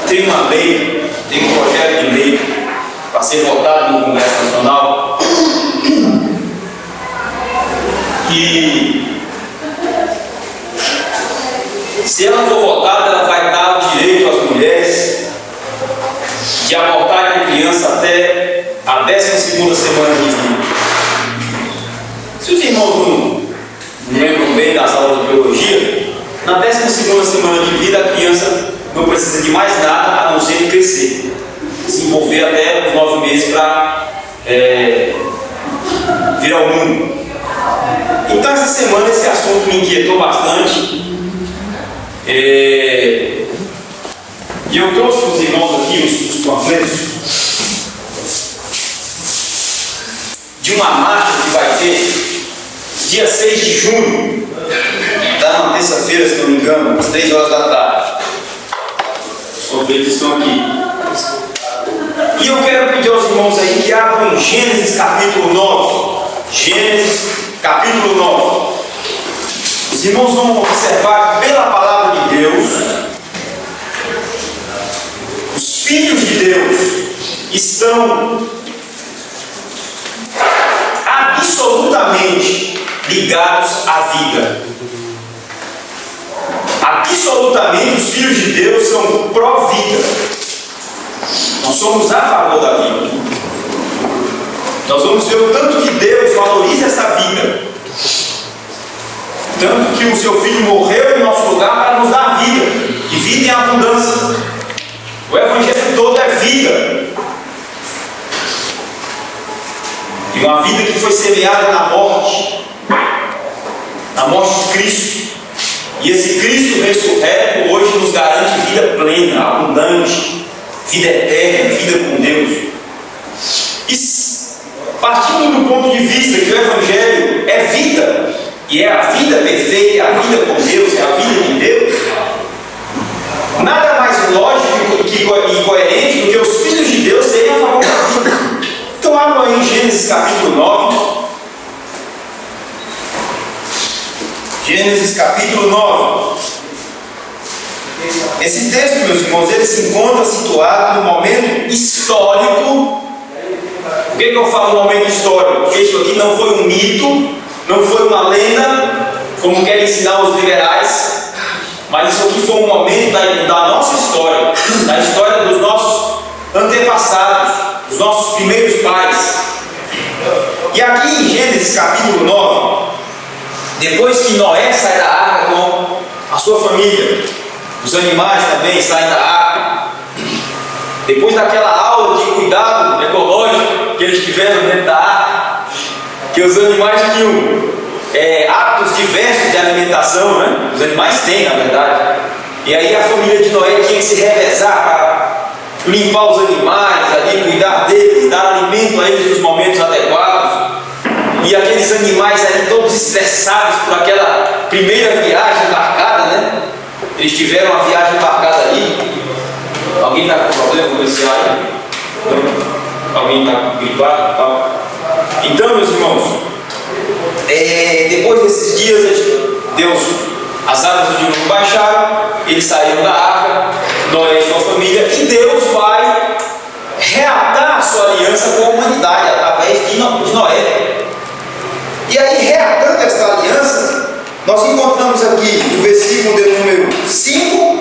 Tem uma lei, tem um projeto de lei para ser votado no Congresso Nacional que, se ela for votada, ela vai dar o direito às mulheres de abortarem a criança até a 12ª semana de vida. Se os irmãos não lembram bem das aulas de biologia, na 12ª semana de vida a criança não precisa de mais nada a não ser crescer, se envolver até os 9 meses para vir ao mundo. Então essa semana esse assunto me inquietou bastante. E eu trouxe para os irmãos aqui os panfletos de uma marcha que vai ter dia 6 de junho, está na terça-feira, se não me engano, às 3 horas da tarde. Os panfletos estão aqui. E eu quero pedir aos irmãos aí que abram em Gênesis capítulo 9. Gênesis capítulo 9. Os irmãos vão observar que pela palavra de Deus, os filhos de Deus estão absolutamente ligados à vida. Absolutamente os filhos de Deus são pró-vida. Nós somos a favor da vida. Nós vamos ver o tanto que Deus valoriza essa vida. Tanto que o seu Filho morreu em nosso lugar para nos dar vida. E vida em abundância. O Evangelho todo é vida. E uma vida que foi semeada na morte de Cristo. E esse Cristo ressurreto hoje nos garante vida plena, abundante, vida eterna, vida com Deus. E partindo do ponto de vista que o Evangelho é vida, e é a vida perfeita, é a vida com Deus, é a vida de Deus, nada mais lógico e coerente do que os filhos de Deus serem a favor da vida. Então abram aí em Gênesis capítulo 9. Gênesis capítulo 9. Esse texto, meus irmãos, ele se encontra situado no momento histórico. Por que eu falo momento histórico? Porque isso aqui não foi um mito, não foi uma lenda, como querem ensinar os liberais, mas isso aqui foi um momento da nossa história, da história dos nossos antepassados, dos nossos primeiros pais. E aqui em Gênesis capítulo 9, depois que Noé sai da arca com a sua família, os animais também saem da arca, depois daquela aula de cuidado ecológico que eles tiveram dentro da arca, que os animais tinham hábitos diversos de alimentação, né? Os animais têm, na verdade. E aí a família de Noé tinha que se revezar para limpar os animais ali, cuidar deles, dar alimento a eles nos momentos adequados. E aqueles animais ali todos estressados por aquela primeira viagem embarcada, né? Eles tiveram uma viagem embarcada ali. Alguém está com problema com esse ar? Alguém está gripado? Tá? Então, meus irmãos, depois desses dias, as águas do dilúvio baixaram, eles saíram da arca, Noé e sua família, e Deus vai reatar a sua aliança com a humanidade através de Noé. E aí, reatando esta aliança, nós encontramos aqui o versículo de número 5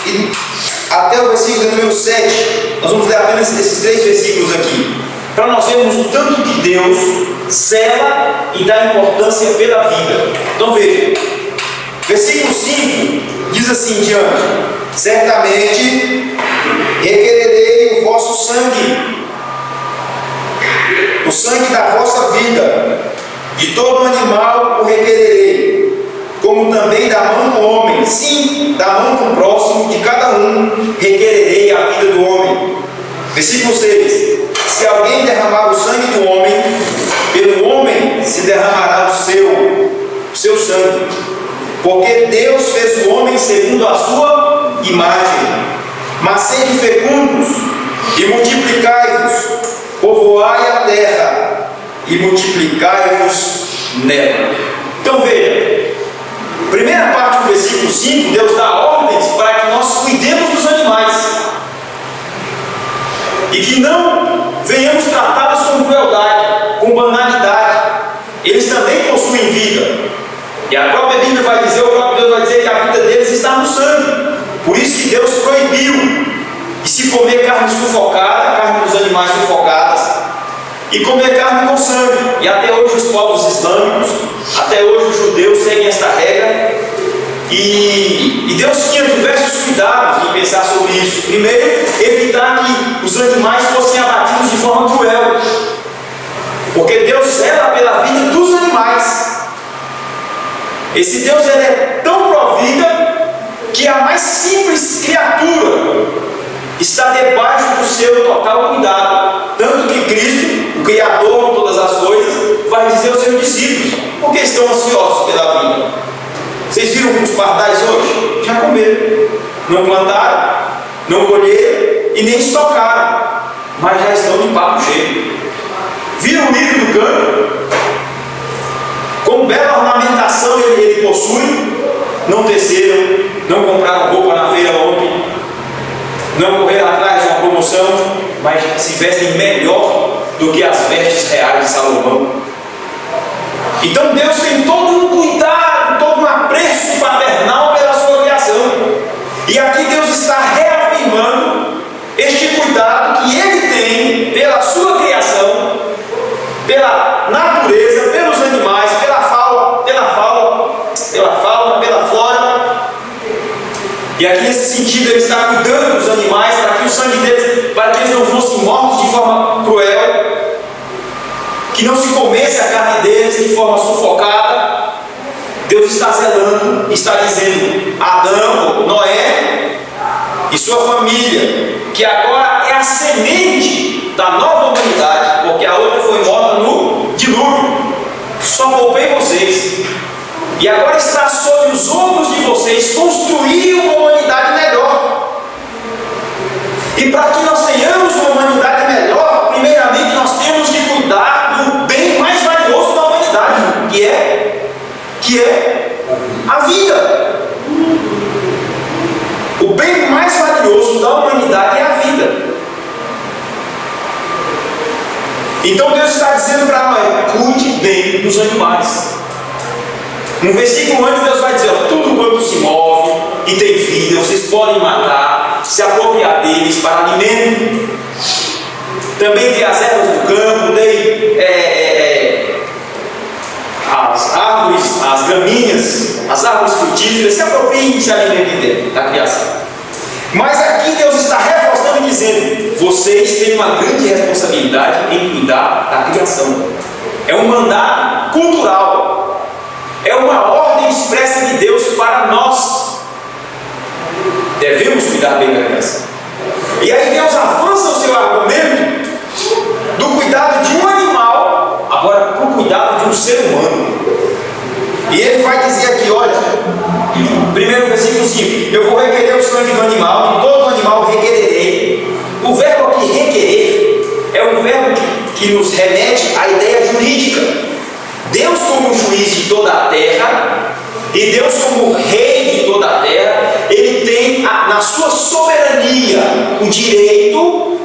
e até o versículo de número 7. Nós vamos ler apenas esses 3 versículos aqui, para nós vermos o tanto que Deus zela e dá importância pela vida. Então veja, versículo 5 diz assim em diante: certamente requererei o vosso sangue, o sangue da vossa vida, de todo animal o requererei, como também da mão do homem, sim, da mão do próximo, de cada um requererei a vida do homem. Versículo 6: se alguém derramar o sangue do homem, pelo homem se derramará o seu sangue, porque Deus fez o homem segundo a sua imagem. Mas sede fecundos e multiplicai-vos, povoai a terra e multiplicai-vos nela. Então veja, primeira parte do versículo 5, Deus dá ordens para que nós cuidemos dos animais. não venhamos tratá-los com crueldade, com banalidade. Eles também possuem vida. E a própria Bíblia vai dizer, o próprio Deus vai dizer que a vida deles está no sangue. Por isso que Deus proibiu de se comer carne sufocada, carne dos animais sufocadas, e comer carne com sangue. E até hoje os povos islâmicos, até hoje os judeus seguem esta regra. E Deus tinha diversos cuidados em pensar sobre isso. Primeiro, evitar que os animais fossem abatidos de forma cruel, porque Deus zela pela vida dos animais. Esse Deus ele é tão provida que a mais simples criatura está debaixo do seu total cuidado. Tanto que Cristo, o Criador de todas as coisas, vai dizer aos seus discípulos: por que estão ansiosos pela vida? Vocês viram os pardais hoje? Já comeram, não plantaram, não colheram e nem estocaram, mas já estão de papo cheio. Viram o lírio do campo? Com bela ornamentação ele possui, não teceram, não compraram roupa na feira ontem, não correram atrás de uma promoção, mas se vestem melhor do que as vestes reais de Salomão. Então Deus tem todo um cuidado, todo um apreço paternal pela sua criação. E aqui Deus está reafirmando este cuidado que Ele tem pela sua criação, pela natureza, pelos animais, pela fauna, pela flora. E aqui nesse sentido Ele está cuidando dos animais para que o sangue deles, para que eles não fossem mortos de forma cruel, que não se comesse a carne deles de forma sufocada. Deus está zelando, está dizendo a Adão, Noé e sua família, que agora é a semente da nova humanidade, porque a outra foi morta no dilúvio. Só poupei vocês. E agora está sob os ombros de vocês construir uma humanidade melhor. E para que nós tenhamos uma humanidade melhor, primeiramente nós temos que cuidar do bem mais valioso da humanidade, que é a vida. O bem mais valioso da humanidade é a vida. Então Deus está dizendo para Noé: cuide bem dos animais. No versículo antes Deus vai dizer: tudo quanto se move e tem vida, vocês podem matar, se apropriar deles para alimento. Também dei as ervas do campo, dei as árvores, as gramíneas, as árvores frutíferas, se apropriem e se alimentem dele, da criação. Mas aqui Deus está reforçando e dizendo: vocês têm uma grande responsabilidade em cuidar da criação. É um mandato cultural, é uma ordem expressa de Deus para nós. Devemos cuidar bem da criação. E aí Deus avança o seu argumento do cuidado de um animal, agora para o cuidado de um ser humano. E ele vai dizer aqui, olha, primeiro versículo 5: eu vou requerer o sangue do animal, de todo animal requererei. O verbo aqui, requerer, é um verbo que nos remete à ideia jurídica. Deus como juiz de toda a terra, e Deus como rei de toda a terra, Ele tem na sua soberania o direito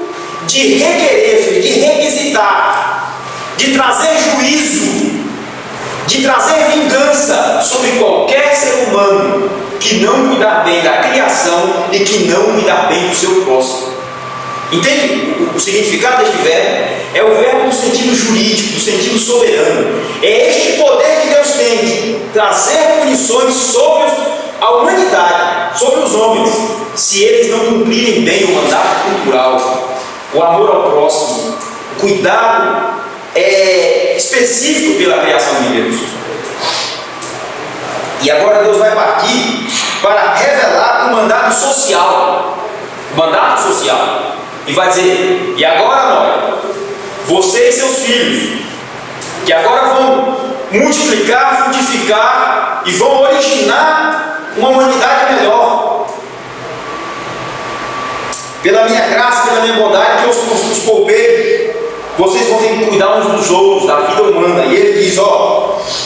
de requerer, de requisitar, de trazer juízo, de trazer vingança sobre qualquer ser humano que não cuidar bem da criação e que não cuidar bem do seu próximo. Entende o significado deste verbo? É o verbo no sentido jurídico, no sentido soberano. É este poder que Deus tem de trazer punições sobre a humanidade, sobre os homens, se eles não cumprirem bem o mandato cultural, o amor ao próximo, o cuidado específico pela criação de Deus. E agora Deus vai partir para revelar o mandato social. O mandato social. E vai dizer: e agora, Noé, você e seus filhos, que agora vão multiplicar, frutificar e vão originar uma humanidade melhor. Pela minha graça, pela minha bondade que eu os poupei, vocês vão ter que cuidar uns dos outros, da vida humana. E ele diz: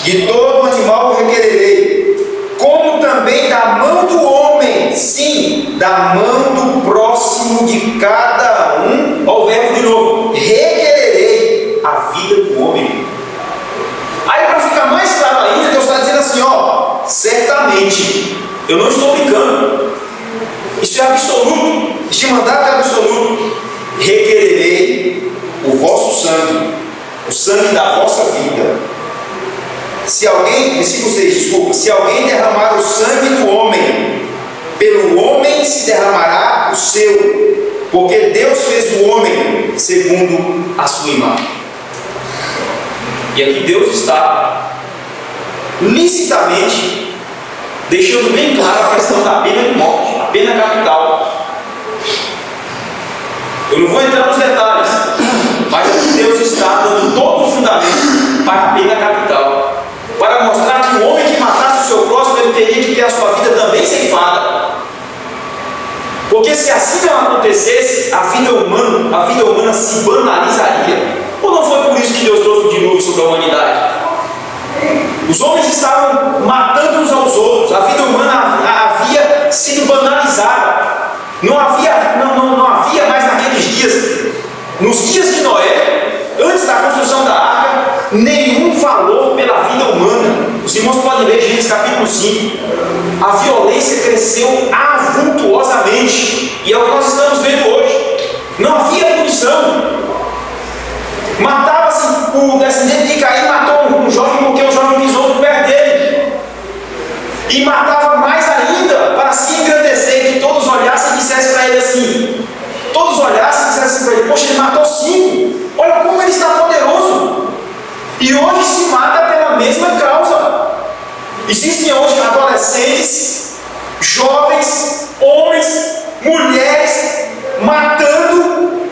de todo animal requererei, como também da mão do homem, sim, da mão do próximo próximo de cada um. Olha o verbo de novo: requererei a vida do homem. Aí, para ficar mais claro ainda, Deus está dizendo assim: ó, certamente, eu não estou brincando, isso é absoluto, este mandato é absoluto. Requererei o vosso sangue, o sangue da vossa vida. Se alguém, versículo 6, desculpa, se alguém derramar o sangue do homem, pelo homem se derramará o seu, porque Deus fez o homem segundo a sua imagem. E aqui Deus está licitamente deixando bem claro a questão da pena de morte, a pena capital. Eu não vou entrar nos detalhes, mas aqui Deus está dando todo o fundamento para a pena capital, para mostrar que o homem que matasse o seu próximo, ele teria que ter a sua vida também ceifada. Porque se assim não acontecesse, a vida humana se banalizaria. Ou não foi por isso que Deus trouxe o dilúvio sobre a humanidade? Os homens estavam matando uns aos outros, a vida humana havia sido banalizada. Não havia mais naqueles dias, nos dias de Noé, antes da construção da arca, nenhum valor pela vida humana. Os irmãos podem ler Gênesis capítulo 5. A violência cresceu avultuosamente, e é o que nós estamos vendo hoje. Não havia punição. Matava-se o descendente de Caim, matou um jovem porque o jovem pisou no pé dele, e matava mais ainda para se engrandecer, que todos olhassem e dissessem para ele assim, para ele: poxa, ele matou 5, olha como ele está poderoso. E hoje se mata pela mesma causa. Existem hoje adolescentes, jovens, homens, mulheres matando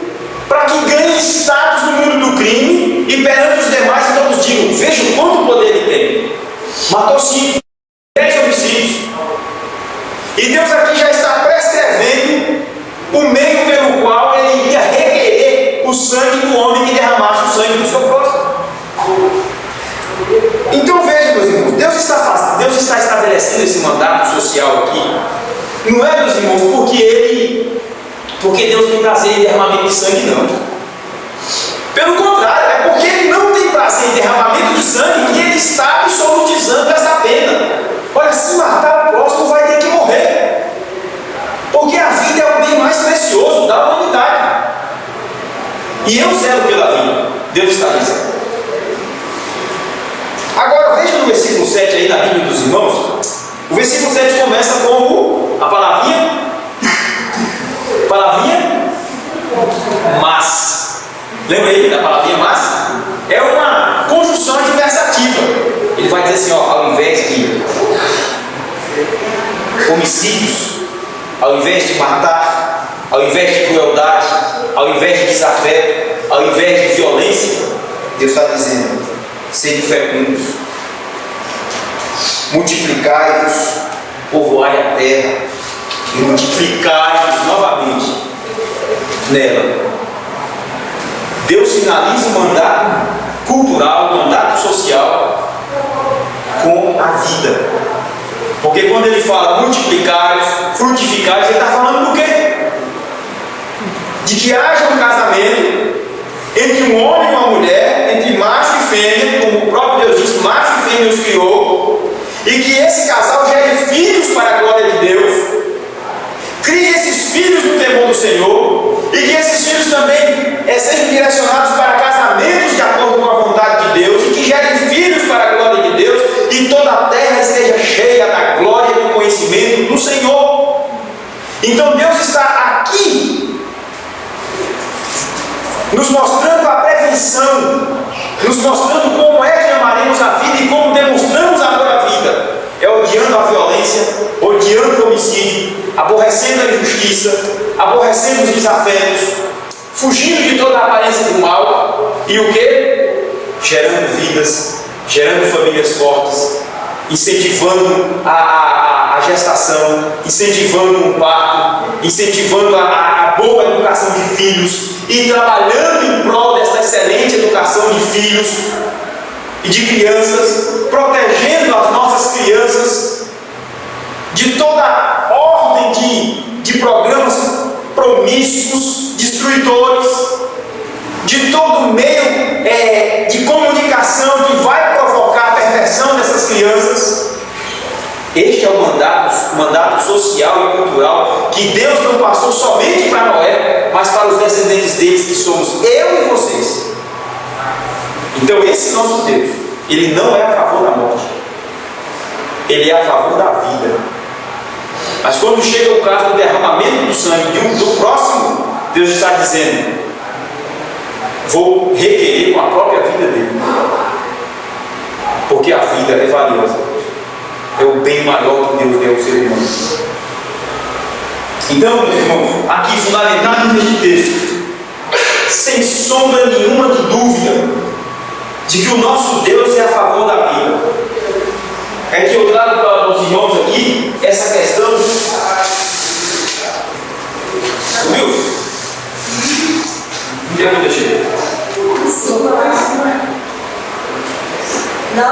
para que ganhem status no mundo do crime e perante os demais, e todos digam: veja quanto poder ele tem. Matou 5, 10 homicídios. E Deus aqui já está prescrevendo o meio pelo qual ele iria requerer o sangue do homem que derramasse o sangue do seu próximo. Então veja, meus irmãos, Deus está estabelecendo esse mandato social aqui. Não é, meus irmãos, porque Deus tem prazer em derramamento de sangue, não. Pelo contrário, é porque Ele não tem prazer em derramamento de sangue que Ele está absolutizando essa pena. Olha, se matar o próximo vai ter que morrer, porque a vida é o bem mais precioso da humanidade. E eu zelo pela vida, Deus está dizendo. Agora veja no versículo 7 aí na Bíblia dos irmãos. O versículo 7 começa com a palavrinha mas. Lembra aí da palavrinha mas? É uma conjunção adversativa. Ele vai dizer assim, ó, ao invés de homicídios, ao invés de matar, ao invés de crueldade, ao invés de desafeto, ao invés de violência, Deus está dizendo: sede fecundos, multiplicai-vos, povoai a terra, e multiplicai-vos novamente nela. Deus finaliza o mandato cultural, o mandato social com a vida. Porque quando ele fala multiplicai-vos, frutificai-vos, ele está falando do quê? De que haja um casamento entre um homem e uma mulher, entre macho e fêmea, como o próprio Deus diz, macho e fêmea os criou, e que esse casal gere filhos para a glória de Deus, crie esses filhos no temor do Senhor, e que esses filhos também sejam direcionados para casamentos de acordo com a vontade de Deus, e que gerem filhos para a glória de Deus, e toda a terra esteja cheia da glória e do conhecimento do Senhor. Então Deus está aqui nos mostrando a prevenção, nos mostrando como é que amaremos a vida e como demonstramos amor à vida. É odiando a violência, odiando o homicídio, aborrecendo a injustiça, aborrecendo os desafetos, fugindo de toda a aparência do mal, e o que? Gerando vidas, gerando famílias fortes, incentivando a gestação, incentivando um parto, incentivando a boa educação de filhos, e trabalhando em prol desta excelente educação de filhos e de crianças, protegendo as nossas crianças de toda ordem de programas promíscuos, destruidores, de todo meio de comunicação que vai provocar a perversão dessas crianças. Este é o mandato social e cultural que Deus não passou somente para Noé, mas para os descendentes deles, que somos eu e vocês. Então esse nosso Deus, Ele não é a favor da morte, Ele é a favor da vida. Mas quando chega o caso do derramamento do sangue do próximo, Deus está dizendo: vou requerer com a própria vida dele, porque a vida é valiosa, é o bem maior que Deus deu ao ser humano. Então, meus irmãos, aqui fundamentado neste texto, sem sombra nenhuma de dúvida, de que o nosso Deus é a favor da vida. É que eu trago para os irmãos aqui essa questão. Viu? O que é que eu deixei? Não.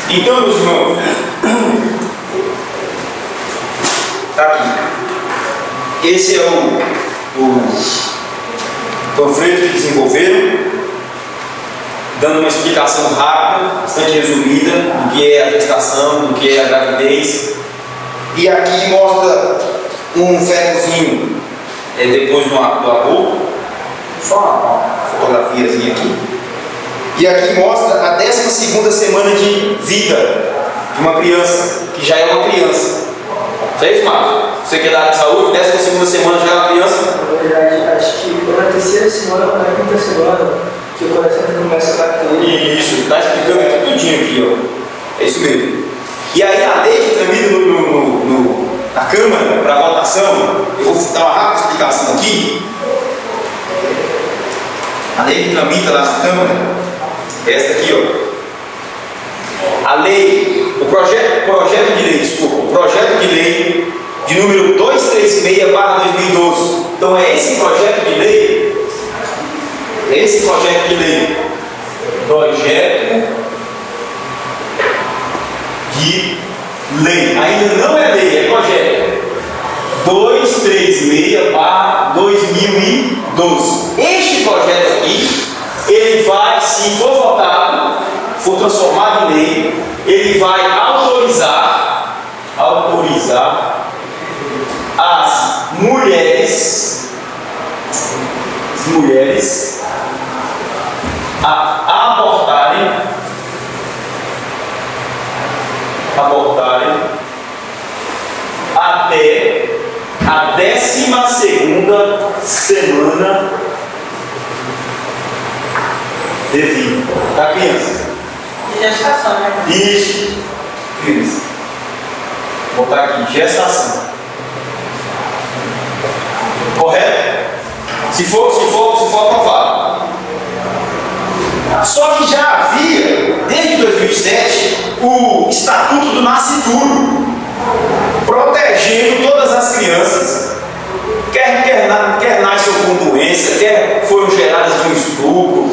Então, meus irmãos, está aqui. Esse é o panfleto que desenvolveram, dando uma explicação rápida, bastante resumida, do que é a gestação, do que é a gravidez. E aqui mostra um fetozinho depois do aborto, só uma fotografiazinha aqui. E aqui mostra a 12ª semana de vida de uma criança, que já é uma criança. Não é isso, Marcos? Você que é da área de saúde, 12ª semana já é uma criança? Na verdade, acho que na 3ª semana, na 5ª semana, que o coração começa a bater. Isso, está explicando aqui tudinho aqui, ó. É isso mesmo. E aí a lei que tramita na Câmara para votação, eu vou dar uma rápida explicação aqui. A lei que tramita lá na Câmara, esta aqui, ó. A lei, o projeto de lei de número 236/2012. Então é esse projeto de lei. Projeto de lei. Ainda não é lei, é projeto. 236/2012. Este projeto aqui, ele vai, se for votado, for transformado em lei, ele vai autorizar as mulheres a abortarem até a 12ª semana de vida da criança. De gestação, né? Isso, criança. Vou botar aqui, gestação. Correto? Se for aprovado. Só que já havia, desde 2007, o Estatuto do Nascituro, protegendo todas as crianças, quer nascem com doença, quer foram geradas de um estupro.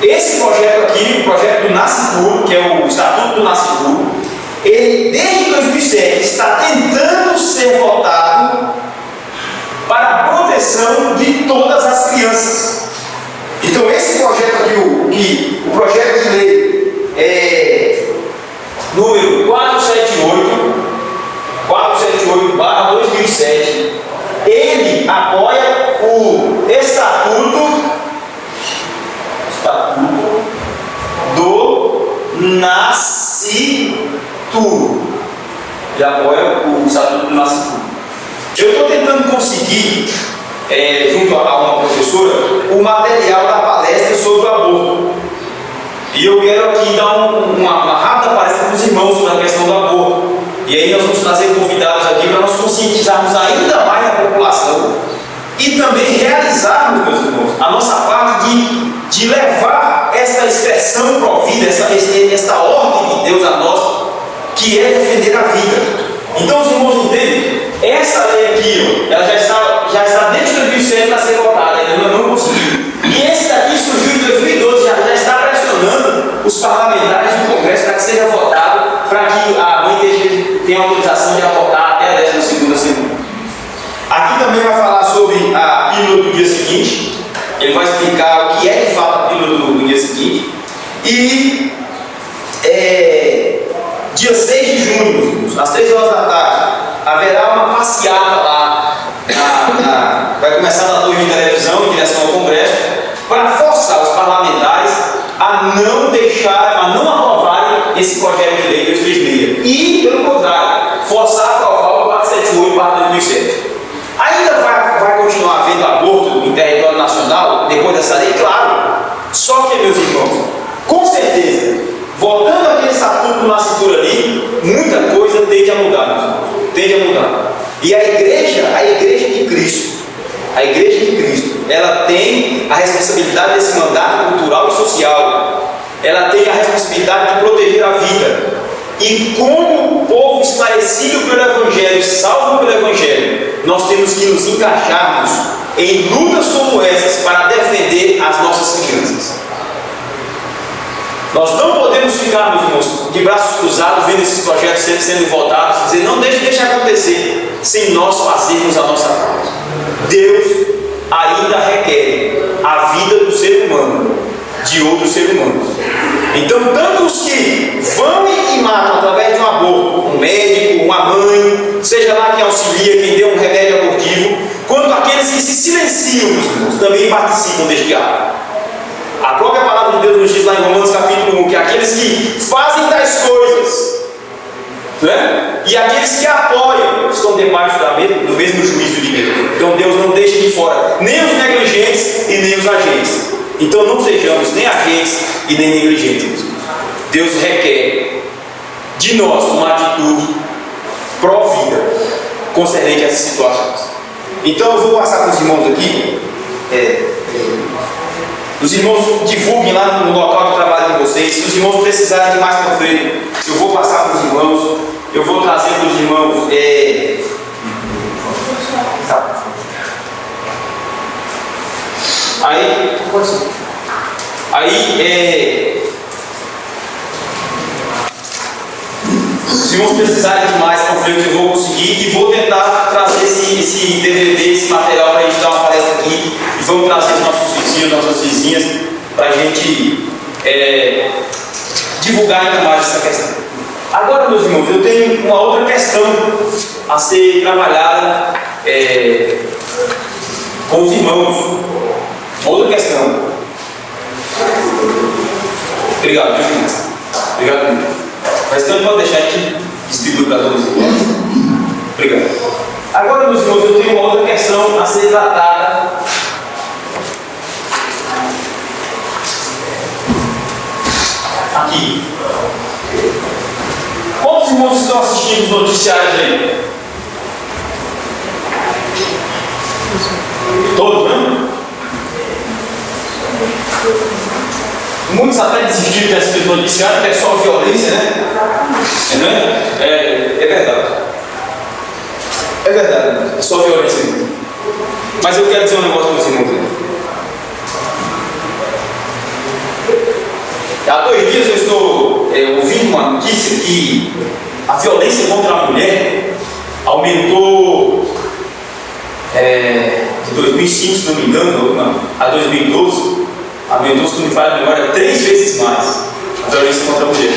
Esse projeto aqui, o projeto do Nascituro, que é o Estatuto do Nascituro, ele desde 2007 está tentando ser votado para a proteção de todas as crianças. Então esse projeto aqui, o projeto de lei número 478/2007, ele apoia o Estatuto do Nascituro. Ele apoia o Estatuto do Nascituro. Eu estou tentando conseguir, junto a uma professora, o material da palestra sobre o aborto. E eu quero aqui dar uma rápida palestra para os irmãos sobre a questão do aborto. E aí nós vamos trazer convidados aqui para nós conscientizarmos ainda mais a população e também realizarmos, meus irmãos, a nossa parte de levar esta expressão provida, esta ordem de Deus a nós, que é defender a vida. Então os irmãos entendem? Essa lei aqui, ela já está desde 2007 para ser votada, ainda não conseguiu. E esse daqui surgiu em 2012, já está pressionando os parlamentares Ele vai explicar o que é de fato a pílula do dia seguinte. E dia 6 de junho, às 3 horas da tarde, haverá uma passeata lá. Vai começar da torre de televisão em direção ao Congresso, para forçar os parlamentares a não aprovarem esse projeto de lei 236. E, pelo contrário, forçar a aprovar o 478/2007. Ainda vai continuar havendo aborto em território nacional depois dessa lei? Claro. Só que, meus irmãos, com certeza, voltando aquele estatuto do nascituro ali, muita coisa tende a mudar, meus irmãos. Tende a mudar. E a igreja de Cristo, ela tem a responsabilidade desse mandato cultural e social. Ela tem a responsabilidade de proteger a vida. E como povo esclarecido pelo Evangelho, salvo pelo Evangelho, nós temos que nos encaixarmos em lutas como essas para defender as nossas crianças. Nós não podemos ficar, meus irmãos, de braços cruzados, vendo esses projetos sendo votados, dizer, não deixe acontecer, sem nós fazermos a nossa parte. Deus ainda requer a vida do ser humano, de outros seres humanos. Então, tanto os que vão e matam através de um aborto, um médico, uma mãe, seja lá quem auxilia, quem deu um remédio abortivo, quanto aqueles que se silenciam, meus irmãos, também participam deste ato. A própria palavra de Deus nos diz lá em Romanos capítulo 1 que aqueles que fazem tais coisas, né? E aqueles que apoiam estão debaixo do mesmo juízo de Deus. Então Deus não deixa de fora nem os negligentes e nem os agentes. Então não sejamos nem agentes e nem negligentes. Deus requer de nós uma atitude pró-vida concernente a essas situações. Então eu vou passar para os irmãos aqui. Os irmãos divulguem lá no local de trabalho de vocês. Se os irmãos precisarem de mais panfleto, eu vou passar para os irmãos. Eu vou trazer para os irmãos. Se os irmãos precisarem de mais panfletos, eu vou conseguir e vou tentar trazer esse DVD, esse material para a gente dar uma palestra aqui. E vamos trazer os nossos vizinhos, nossas vizinhas, para a gente divulgar ainda mais essa questão. Agora, meus irmãos, eu tenho uma outra questão a ser trabalhada com os irmãos. Outra questão. Obrigado, irmãos. Obrigado, irmão. Mas então pode deixar aqui distribuir para todos os irmãos. Obrigado. Agora, meus irmãos, eu tenho uma outra questão a ser tratada. Aqui. Quantos irmãos estão assistindo os noticiários aí? Todos, né? Muitos até desistiram desse noticiário, que é só violência, né? É verdade. É verdade, é só violência mesmo. Mas eu quero dizer um negócio para os irmãos. Há 2 dias eu estou ouvindo uma notícia que a violência contra a mulher aumentou de 2005, se não me engano, a 2012, aumentou, se não me falha a memória, 3 vezes mais a violência contra a mulher.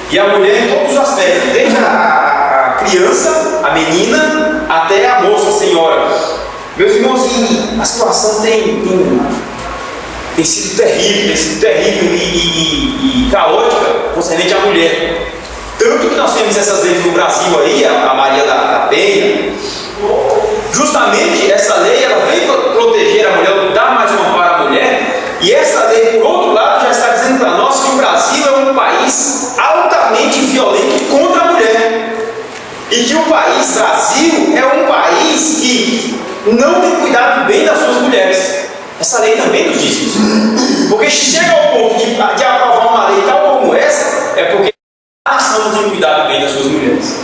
E a mulher em todos os aspectos, desde a criança, a menina, até a moça, a senhora. Meus irmãos, a situação tem sido terrível e caótica concernente à mulher. Tanto que nós temos essas leis no Brasil aí, a Maria da Penha. Justamente essa lei, ela vem proteger a mulher, dar mais uma para a mulher. E essa lei, por outro lado, já está dizendo para nós que o Brasil é um país altamente violento contra a mulher. E que o país Brasil é um país que não tem cuidado bem das suas mulheres. Essa lei também nos diz isso. Porque se chega ao ponto de aprovar uma lei tal como essa, é porque a nação não tem cuidado bem das suas mulheres.